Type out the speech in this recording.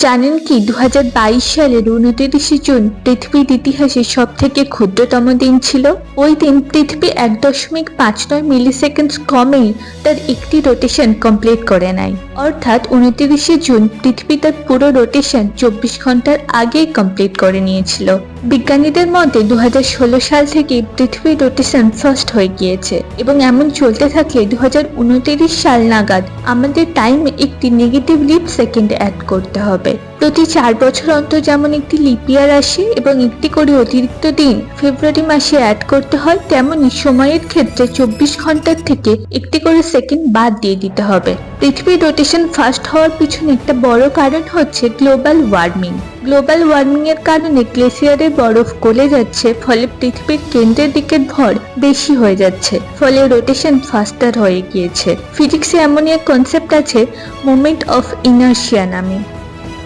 জানেন কি 2022 সালের 29শে জুন পৃথিবীর ইতিহাসে সব থেকে ক্ষুদ্রতম দিন ছিল। ওই দিন পৃথিবী 1.59 মিলিসেকেন্ড কমেই তার একটি রোটেশন কমপ্লিট করে নেয়। অর্থাৎ 29শে জুন পৃথিবী তার পুরো রোটেশন 24 ঘন্টার আগেই কমপ্লিট করে নিয়েছিল। বিজ্ঞানীদের মতে 2016 সাল থেকে পৃথিবীর রোটেশন ফার্স্ট হয়ে গিয়েছে এবং এমন চলতে থাকলে 2029 সাল নাগাদ আমাদের টাইমে একটি নেগেটিভ লিপ সেকেন্ড অ্যাড করতে হবে। প্রতি 4 বছর অন্তর যেমন একটি লিপ ইয়ার আসে এবং একটি করে অতিরিক্ত দিন ফেব্রুয়ারি মাসে অ্যাড করতে হয়, তেমনই সময়ের ক্ষেত্রে 24 ঘন্টার থেকে একটি করে সেকেন্ড বাদ দিয়ে দিতে হবে। পৃথিবীর রোটেশন ফাস্ট হওয়ার পিছনে একটা বড় কারণ হচ্ছে গ্লোবাল ওয়ার্মিং। গ্লোবাল ওয়ার্মিং এর কারণে গ্লেসিয়ারের বরফ গলে যাচ্ছে, ফলে পৃথিবীর কেন্দ্রের দিকের ভর বেশি হয়ে যাচ্ছে, ফলে রোটেশন ফাস্টার হয়ে গিয়েছে। ফিজিক্সে এমনই এক কনসেপ্ট আছে মোমেন্ট অফ ইনার্শিয়া নামে।